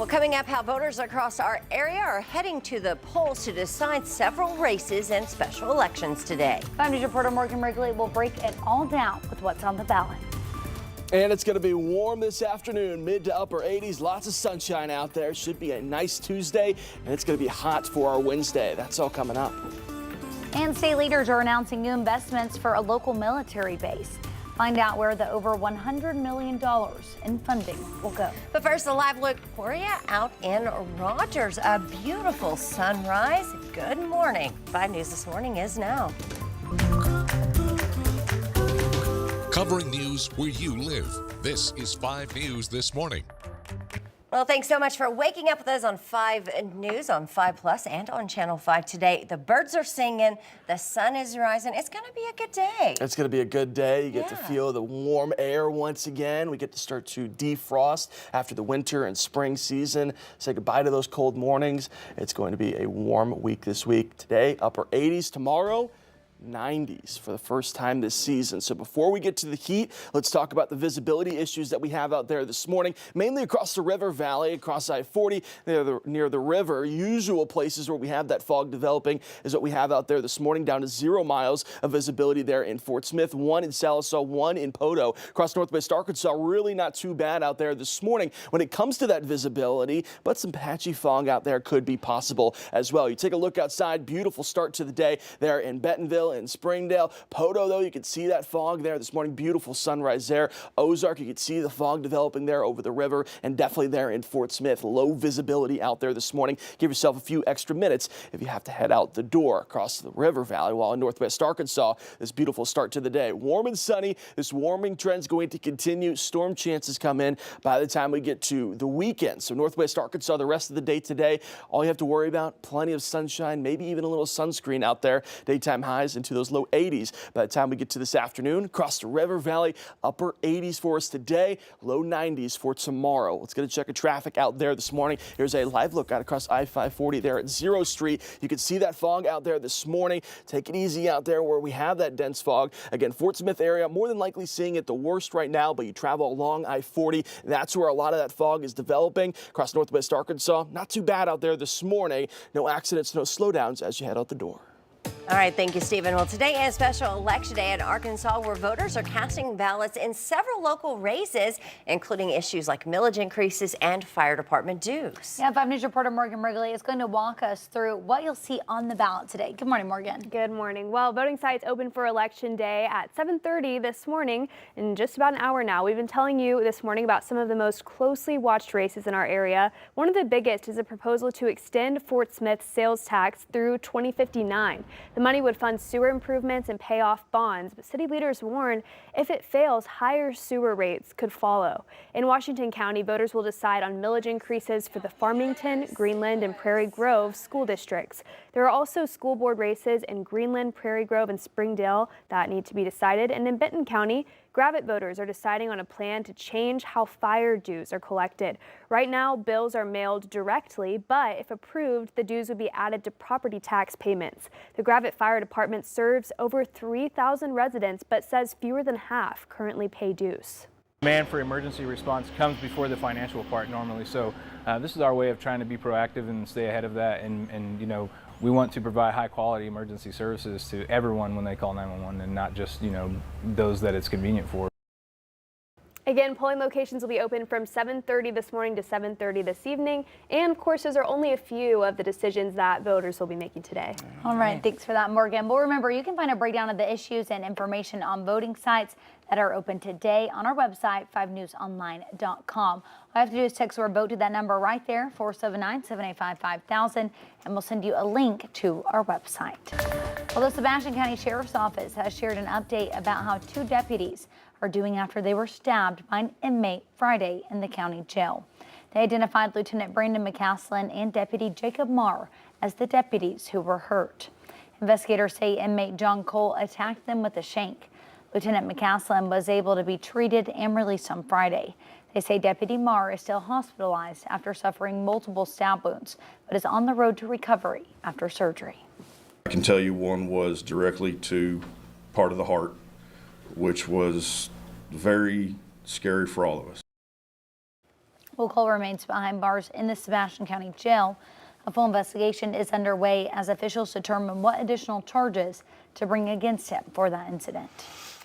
Well, coming up, how voters across our area are heading to the polls to decide several races and special elections today. 5 News reporter Morgan Wrigley will break it all down with what's on the ballot. And it's going to be warm this afternoon, mid to upper 80s. Lots of sunshine out there. Should be a nice Tuesday, and it's going to be hot for our Wednesday. That's all coming up. And state leaders are announcing new investments for a local military base. Find out where the over $100 million in funding will go. But first, a live look for you out in Rogers. A beautiful sunrise. Good morning. 5 News This Morning is now. Covering news where you live. This is 5 News This Morning. Well, thanks so much for waking up with us on 5 News, on 5 Plus, and on Channel 5 today. The birds are singing, the sun is rising. It's going to be a good day. It's going to be a good day. You get to feel the warm air once again. We get to start to defrost after the winter and spring season. Say goodbye to those cold mornings. It's going to be a warm week this week. Today, upper 80s. Tomorrow, 90s for the first time this season. So before we get to the heat, let's talk about the visibility issues that we have out there this morning, mainly across the river valley, across I-40 near the river. Usual places where we have that fog developing is what we have out there this morning, down to 0 miles of visibility there in Fort Smith, 1 in Sallisaw, 1 in Poteau. Across northwest Arkansas, really not too bad out there this morning when it comes to that visibility, but some patchy fog out there could be possible as well. You take a look outside, beautiful start to the day there in Bentonville and Springdale. Poteau, though, you can see that fog there this morning. Beautiful sunrise there. Ozark, you can see the fog developing there over the river, and definitely there in Fort Smith. Low visibility out there this morning. Give yourself a few extra minutes if you have to head out the door across the river valley. While in northwest Arkansas, this beautiful start to the day. Warm and sunny. This warming trend is going to continue. Storm chances come in by the time we get to the weekend. So northwest Arkansas, the rest of the day today, all you have to worry about, plenty of sunshine, maybe even a little sunscreen out there. Daytime highs into those low 80s. By the time we get to this afternoon, across the river valley, upper 80s for us today, low 90s for tomorrow. Let's get a check of traffic out there this morning. Here's a live look out across I-540 there at 0 Street. You can see that fog out there this morning. Take it easy out there where we have that dense fog. Again, Fort Smith area, more than likely seeing it the worst right now, but you travel along I-40. That's where a lot of that fog is developing. Across northwest Arkansas, not too bad out there this morning. No accidents, no slowdowns as you head out the door. All right, thank you, Stephen. Well, today is special election day in Arkansas, where voters are casting ballots in several local races, including issues like millage increases and fire department dues. Yeah, 5 News reporter Morgan Wrigley is going to walk us through what you'll see on the ballot today. Good morning, Morgan. Good morning. Well, voting sites open for election day at 7:30 this morning. In just about an hour now, we've been telling you this morning about some of the most closely watched races in our area. One of the biggest is a proposal to extend Fort Smith's sales tax through 2059. The money would fund sewer improvements and pay off bonds, but city leaders warn if it fails, higher sewer rates could follow. In Washington County, voters will decide on millage increases for the Farmington, Greenland, and Prairie Grove school districts. There are also school board races in Greenland, Prairie Grove, and Springdale that need to be decided. And in Benton County, Gravette voters are deciding on a plan to change how fire dues are collected. Right now, bills are mailed directly, but if approved, the dues would be added to property tax payments. The Gravette Fire Department serves over 3,000 residents, but says fewer than half currently pay dues. Demand for emergency response comes before the financial part normally, so this is our way of trying to be proactive and stay ahead of that, and you know, we want to provide high quality emergency services to everyone when they call 911, and not just, you know, those that it's convenient for. Again, polling locations will be open from 7:30 this morning to 7:30 this evening. And of course, those are only a few of the decisions that voters will be making today. All right, thanks for that, Morgan. Well, remember, you can find a breakdown of the issues and information on voting sites that are open today on our website, 5newsonline.com. All you have to do is text or vote to that number right there, 479-785-5000, and we'll send you a link to our website. Well, the Sebastian County Sheriff's Office has shared an update about how 2 deputies are doing after they were stabbed by an inmate Friday in the county jail. They identified Lieutenant Brandon McCaslin and Deputy Jacob Marr as the deputies who were hurt. Investigators say inmate John Cole attacked them with a shank. Lieutenant McCaslin was able to be treated and released on Friday. They say Deputy Marr is still hospitalized after suffering multiple stab wounds, but is on the road to recovery after surgery. I can tell you one was directly to part of the heart, which was very scary for all of us. Cole remains behind bars in the Sebastian County Jail. A full investigation is underway as officials determine what additional charges to bring against him for that incident.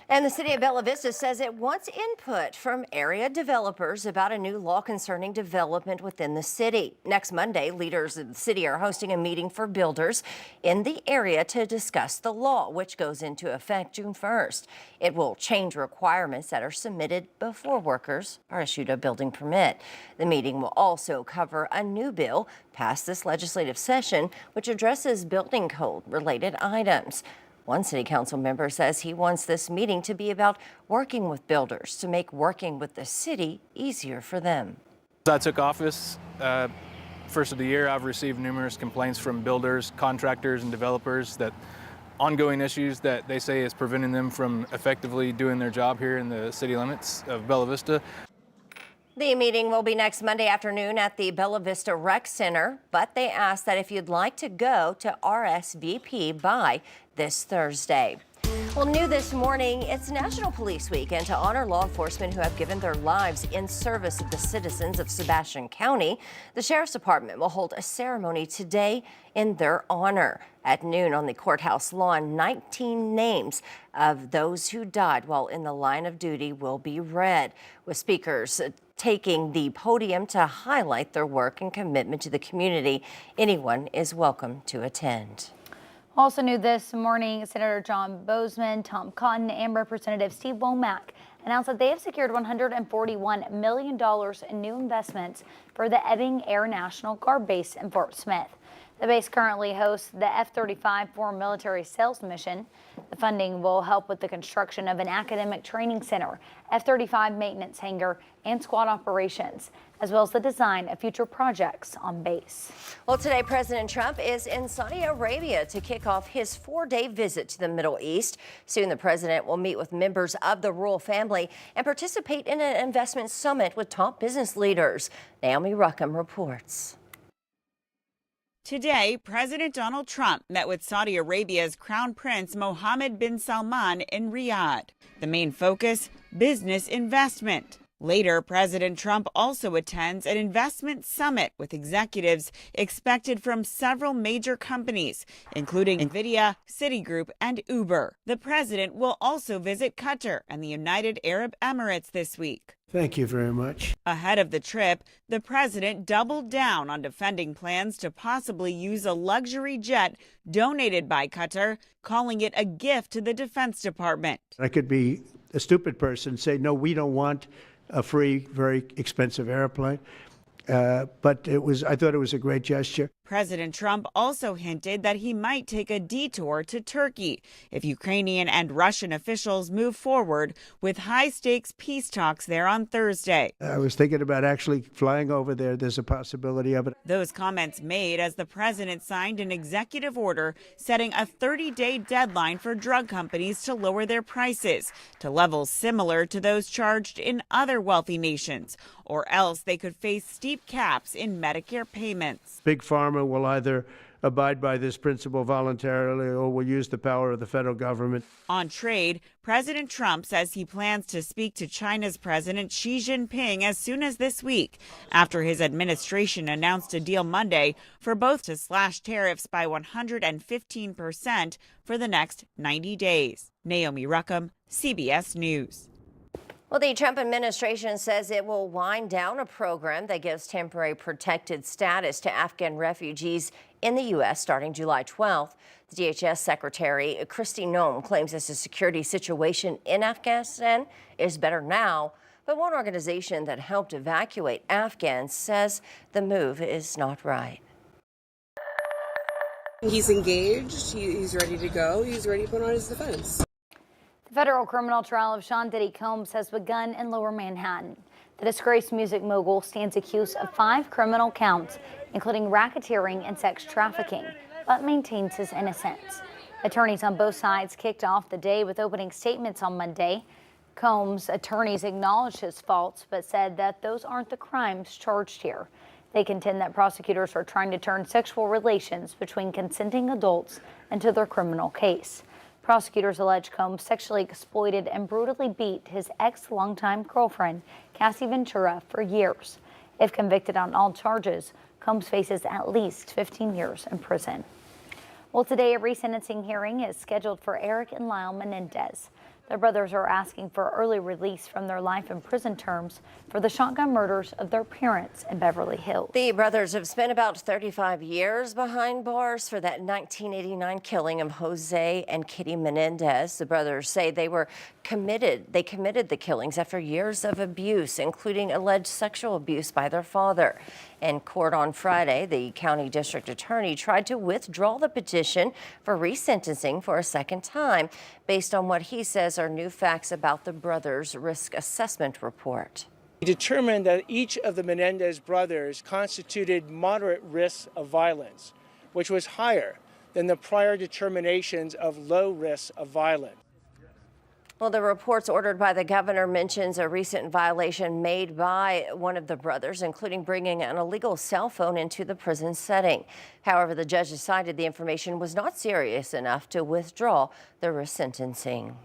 And the city of Bella Vista says it wants input from area developers about a new law concerning development within the city. Next Monday, leaders of the city are hosting a meeting for builders in the area to discuss the law, which goes into effect June 1st. It will change requirements that are submitted before workers are issued a building permit. The meeting will also cover a new bill passed this legislative session, which addresses building code related items. One city council member says he wants this meeting to be about working with builders to make working with the city easier for them. As I took office, first of the year, I've received numerous complaints from builders, contractors, and developers that ongoing issues that they say is preventing them from effectively doing their job here in the city limits of Bella Vista. The meeting will be next Monday afternoon at the Bella Vista Rec Center, but they ask that if you'd like to go to RSVP by this Thursday. Well, new this morning, it's National Police Week, and to honor law enforcement who have given their lives in service of the citizens of Sebastian County, the Sheriff's Department will hold a ceremony today in their honor. At noon on the courthouse lawn, 19 names of those who died while in the line of duty will be read, with speakers taking the podium to highlight their work and commitment to the community. Anyone is welcome to attend. Also new this morning, Senator John Bozeman, Tom Cotton, and Representative Steve Womack announced that they have secured $141 million in new investments for the Ebbing Air National Guard Base in Fort Smith. The base currently hosts the F-35 Foreign Military Sales Mission. The funding will help with the construction of an academic training center, F-35 maintenance hangar, and squad operations, as well as the design of future projects on base. Well, today President Trump is in Saudi Arabia to kick off his 4-day visit to the Middle East. Soon the president will meet with members of the royal family and participate in an investment summit with top business leaders. Naomi Ruckham reports. Today, President Donald Trump met with Saudi Arabia's Crown Prince Mohammed bin Salman in Riyadh. The main focus, business investment. Later, President Trump also attends an investment summit with executives expected from several major companies, including Nvidia, Citigroup, and Uber. The president will also visit Qatar and the United Arab Emirates this week. Thank you very much. Ahead of the trip, the president doubled down on defending plans to possibly use a luxury jet donated by Qatar, calling it a gift to the Defense Department. I could be a stupid person and say, no, we don't want a free, very expensive airplane. But I thought it was a great gesture. President Trump also hinted that he might take a detour to Turkey if Ukrainian and Russian officials move forward with high-stakes peace talks there on Thursday. I was thinking about actually flying over there. There's a possibility of it. Those comments made as the president signed an executive order setting a 30-day deadline for drug companies to lower their prices to levels similar to those charged in other wealthy nations, or else they could face steep caps in Medicare payments. Big Pharma will either abide by this principle voluntarily or will use the power of the federal government. On trade, President Trump says he plans to speak to China's President Xi Jinping as soon as this week, after his administration announced a deal Monday for both to slash tariffs by 115% for the next 90 days. Naomi Ruckham, CBS News. Well, the Trump administration says it will wind down a program that gives temporary protected status to Afghan refugees in the U.S. starting July 12th. The DHS Secretary Kristi Noem claims that the security situation in Afghanistan is better now. But one organization that helped evacuate Afghans says the move is not right. He's engaged. He's ready to go. He's ready to put on his defense. The federal criminal trial of Sean Diddy Combs has begun in Lower Manhattan. The disgraced music mogul stands accused of 5 criminal counts, including racketeering and sex trafficking, but maintains his innocence. Attorneys on both sides kicked off the day with opening statements on Monday. Combs' attorneys acknowledged his faults, but said that those aren't the crimes charged here. They contend that prosecutors are trying to turn sexual relations between consenting adults into their criminal case. Prosecutors allege Combs sexually exploited and brutally beat his ex-longtime girlfriend, Cassie Ventura, for years. If convicted on all charges, Combs faces at least 15 years in prison. Well, today a resentencing hearing is scheduled for Eric and Lyle Menendez. Their brothers are asking for early release from their life in prison terms for the shotgun murders of their parents in Beverly Hills. The brothers have spent about 35 years behind bars for that 1989 killing of Jose and Kitty Menendez. The brothers say they committed the killings after years of abuse, including alleged sexual abuse by their father. In court on Friday, the county district attorney tried to withdraw the petition for resentencing for a second time based on what he says are new facts about the brothers' risk assessment report. He determined that each of the Menendez brothers constituted moderate risks of violence, which was higher than the prior determinations of low risks of violence. Well, the reports ordered by the governor mentions a recent violation made by one of the brothers, including bringing an illegal cell phone into the prison setting. However, the judge decided the information was not serious enough to withdraw the resentencing.